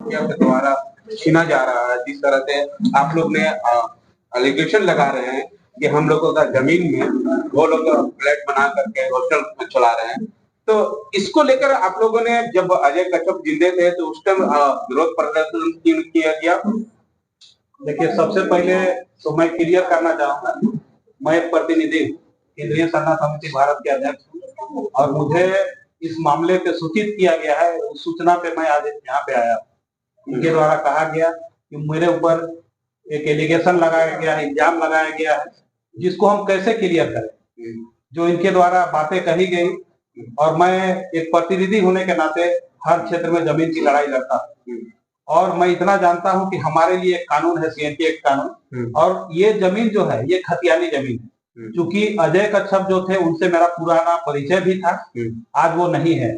Media के द्वारा छीना जा रहा है, जिस तरह से आप लोग ने एलिगेशन लगा रहे हैं कि हम लोगों का जमीन में वो लोग फ्लैट बना करके होटल चला रहे हैं। तो इसको लेकर आप लोगों ने जब अजय कश्यप जिंदे थे तो उस टाइम विरोध प्रदर्शन क्यों किया गया? देखिए, सबसे पहले तो मैं क्लियर करना चाहूंगा, मैं एक प्रतिनिधि हूँ, केंद्रीय सरना समिति भारत के अध्यक्ष हूँ और मुझे इस मामले पे सूचित किया गया है। उस सूचना पे मैं आज यहाँ पे आया। इनके द्वारा कहा गया कि मेरे ऊपर एक एलिगेशन लगाया गया, इल्जाम लगाया गया है, जिसको हम कैसे क्लियर करें। जो इनके द्वारा बातें कही गई, और मैं एक प्रतिनिधि होने के नाते हर क्षेत्र में जमीन की लड़ाई लड़ता हूँ और मैं इतना जानता हूं कि हमारे लिए एक कानून है, सीएनटी एक्ट कानून, और ये जमीन जो है ये खतियानी जमीन है। क्योंकि अजय कश्यप जो थे उनसे मेरा पुराना परिचय भी था, आज वो नहीं है,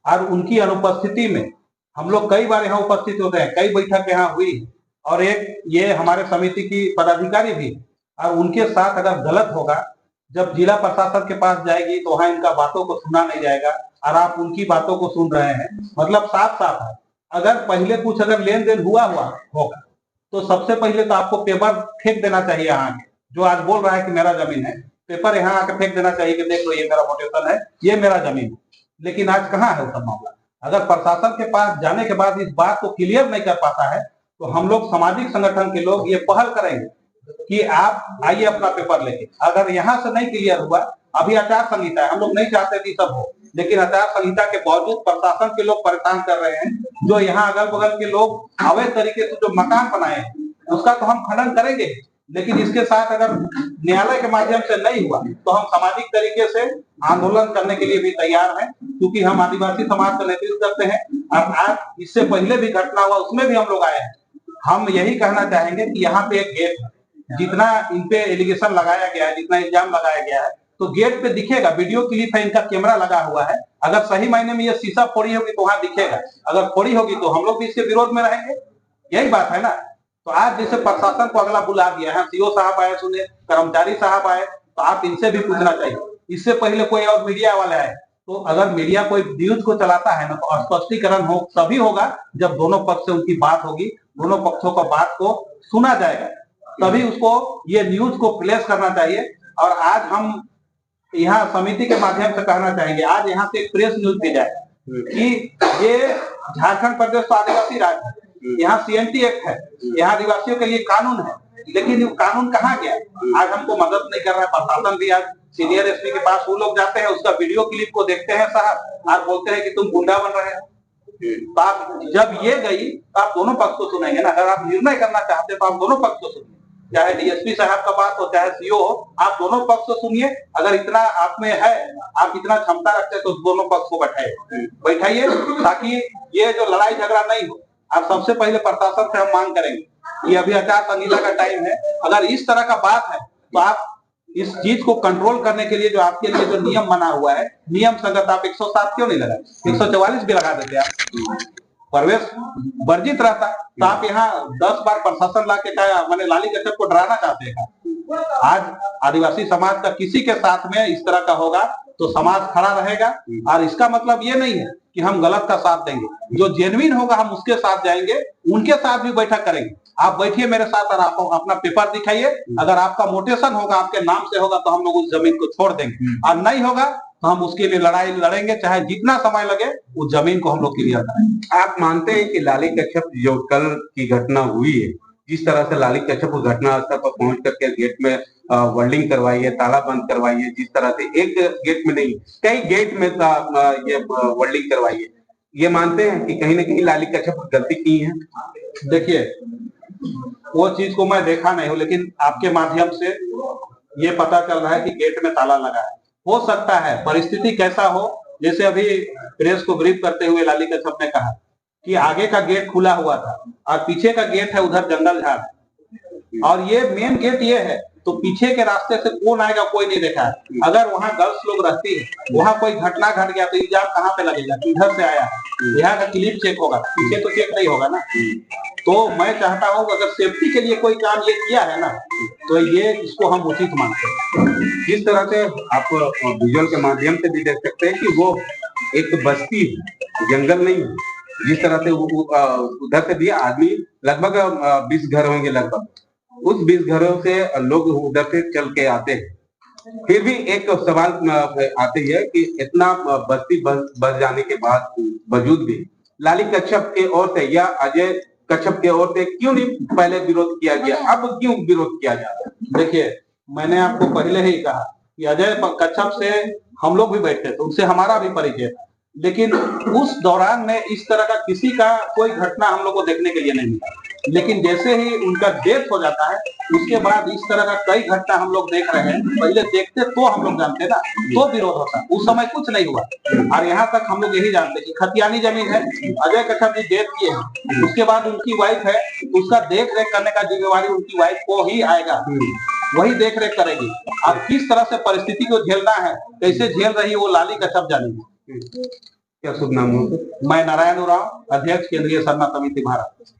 और उनकी अनुपस्थिति में हम लोग कई बार यहाँ उपस्थित होते हैं, कई बैठक यहाँ हुई, और एक ये हमारे समिति की पदाधिकारी भी, और उनके साथ अगर गलत होगा, जब जिला प्रशासन के पास जाएगी तो वहां इनका बातों को सुना नहीं जाएगा, और आप उनकी बातों को सुन रहे हैं। मतलब साफ साफ है, अगर पहले कुछ अगर लेन देन हुआ होगा तो सबसे पहले तो आपको पेपर फेंक देना चाहिए। यहाँ के जो आज बोल रहा है कि मेरा जमीन है, पेपर यहाँ आके फेंक देना चाहिए कि देख लो ये मेरा मोटेशन है, ये मेरा जमीन है। लेकिन आज कहाँ है उसका मामला? अगर प्रशासन के पास जाने के बाद इस बात को क्लियर नहीं कर पाता है तो हम लोग सामाजिक संगठन के लोग ये पहल करेंगे कि आप आइए अपना पेपर लेके। अगर यहाँ से नहीं क्लियर हुआ, अभी आचार संहिता है, हम लोग नहीं चाहते कि सब हो, लेकिन आचार संहिता के बावजूद प्रशासन के लोग परेशान कर रहे हैं। जो यहाँ अगल बगल के लोग अवैध तरीके से जो मकान बनाए हैं उसका तो हम खंडन करेंगे, लेकिन इसके साथ अगर न्यायालय के माध्यम से नहीं हुआ तो हम सामाजिक तरीके से आंदोलन करने के लिए भी तैयार हैं, क्योंकि हम आदिवासी समाज का नेतृत्व करते हैं। और आज इससे पहले भी घटना हुआ, उसमें भी हम लोग आए हैं। हम यही कहना चाहेंगे कि यहाँ पे एक गेट, जितना इन पे एलिगेशन लगाया गया है, जितना इल्जाम लगाया गया है, तो गेट पे दिखेगा, वीडियो क्लिप है, इनका कैमरा लगा हुआ है। अगर सही मायने में ये शीशा फोड़ी होगी तो वहां दिखेगा, अगर फोड़ी होगी तो हम लोग भी इसके विरोध में रहेंगे। यही बात है ना। तो आज जैसे प्रशासन को अगला बुला दिया है, सीओ साहब आए, सुने, कर्मचारी साहब आए, तो आप इनसे भी पूछना चाहिए। इससे पहले कोई और मीडिया वाले आए, तो अगर मीडिया कोई न्यूज को चलाता है ना, तो स्पष्टीकरण हो तभी होगा जब दोनों पक्ष से उनकी बात होगी, दोनों पक्षों का बात को सुना जाएगा, तभी उसको ये न्यूज को प्लेस करना चाहिए। और आज हम यहाँ समिति के माध्यम से कहना चाहेंगे, आज यहाँ से एक प्रेस न्यूज भी जाए कि ये झारखंड प्रदेश तो आदिवासी राज्य है, यहाँ सीएनटी एक्ट है, यहाँ आदिवासियों के लिए कानून है, लेकिन वो कानून कहाँ गया? आज हमको मदद नहीं कर रहा है प्रशासन भी। आज सीनियर एसपी के पास वो लोग जाते हैं, उसका वीडियो क्लिप को देखते हैं साहब, और बोलते हैं कि तुम गुंडा बन रहे हो। तो आप जब ये गई तो आप दोनों पक्ष को सुनेंगे ना। अगर आप निर्णय करना चाहते तो आप दोनों पक्ष को सुनिए, चाहे डीएसपी साहब का बात हो चाहे सीओ हो, आप दोनों पक्ष को सुनिए। अगर इतना आप में है, आप इतना क्षमता रखते हैं, तो दोनों पक्ष को बैठाइए, ताकि ये जो लड़ाई झगड़ा नहीं हो। आप सबसे पहले प्रशासन से हम मांग करेंगे कि अभी आचार संहिता का टाइम है, अगर इस तरह का बात है तो आप इस चीज को कंट्रोल करने के लिए जो आपके लिए जो नियम बना हुआ है, नियम संगत आप 107 क्यों नहीं लगाए? 144 भी लगा देते आप, प्रवेश वर्जित रहता। तो आप यहाँ 10 बार प्रशासन ला के क्या मैंने लाली कश्यप को डराना चाहते हैं? आज आदिवासी समाज का किसी के साथ में इस तरह का होगा तो समाज खड़ा रहेगा, और इसका मतलब ये नहीं है कि हम गलत का साथ देंगे। जो जेन्युइन होगा हम उसके साथ जाएंगे, उनके साथ भी बैठक करेंगे। आप बैठिए मेरे साथ और आप अपना पेपर दिखाइए। अगर आपका मोटेशन होगा, आपके नाम से होगा, तो हम लोग उस जमीन को छोड़ देंगे, और नहीं होगा तो हम उसके लिए लड़ाई लड़ेंगे, चाहे जितना समय लगे, उस जमीन को हम लोग क्लियर करेंगे। आप मानते हैं कि लाली कश्यप जो कल की घटना हुई है, जिस तरह से लाली कश्यप घटना स्थल पर पहुंच करके गेट में वेल्डिंग करवाई है, ताला बंद करवाई है, जिस तरह से एक गेट में नहीं कई गेट में ये वेल्डिंग करवाई है, ये मानते हैं कि कहीं ना कहीं लाली कश्यप गलती की है? देखिए, वो चीज को मैं देखा नहीं हूँ, लेकिन आपके माध्यम से ये पता चल रहा है कि गेट में ताला लगा है। हो सकता है परिस्थिति कैसा हो, जैसे अभी प्रेस को ब्रीफ करते हुए लाली कश्यप ने कहा कि आगे का गेट खुला हुआ था और पीछे का गेट है उधर जंगल झाड़, और ये मेन गेट ये है, तो पीछे के रास्ते से कौन आएगा कोई नहीं देखा है। अगर वहाँ गर्ल्स लोग रहती है, वहाँ कोई घटना घट गया तो इल्जाम कहाँ पे लगेगा? इधर से आया है, यहाँ का क्लिप चेक होगा, पीछे तो चेक नहीं होगा ना। तो मैं चाहता हूँ अगर सेफ्टी के लिए कोई काम ये किया है ना, तो ये इसको हम उचित मानते हैं। जिस तरह से आप विजुअल के माध्यम से भी देख सकते हैं कि वो एक बस्ती है, जंगल नहीं है, जिस तरह से उधर से भी आदमी लगभग 20 घर होंगे लगभग, उस 20 घरों से लोग उधर से चल के आते हैं। फिर भी एक सवाल आते ही है कि इतना बस्ती बस जाने के बावजूद भी लाली कच्छप की ओर से या अजय कच्छप की ओर से क्यों नहीं पहले विरोध किया गया, अब क्यों विरोध किया जा रहा है? देखिए, मैंने आपको पहले ही कहा कि अजय कच्छप से हम लोग भी बैठे थे, उनसे हमारा भी परिचय था, लेकिन उस दौरान में इस तरह का किसी का कोई घटना हम लोग को देखने के लिए नहीं मिला। लेकिन जैसे ही उनका डेथ हो जाता है, उसके बाद इस तरह का कई घटना हम लोग देख रहे हैं। पहले देखते तो हम लोग जानते ना, तो विरोध होता, उस समय कुछ नहीं हुआ। और यहाँ तक हम लोग यही जानते कि खतियानी जमीन है, अजय कच्छप जी डेथ किए हैं, उसके बाद उनकी वाइफ है, उसका देख रेख करने का जिम्मेवारी उनकी वाइफ को ही आएगा, वही देख रेख करेगी। अब किस तरह से परिस्थिति को झेलना है, कैसे झेल रही है वो लाली कच्छप जानेगी। क्या शुभ नाम हो? मैं नारायण उरांव, अध्यक्ष केंद्रीय सरना समिति भारत।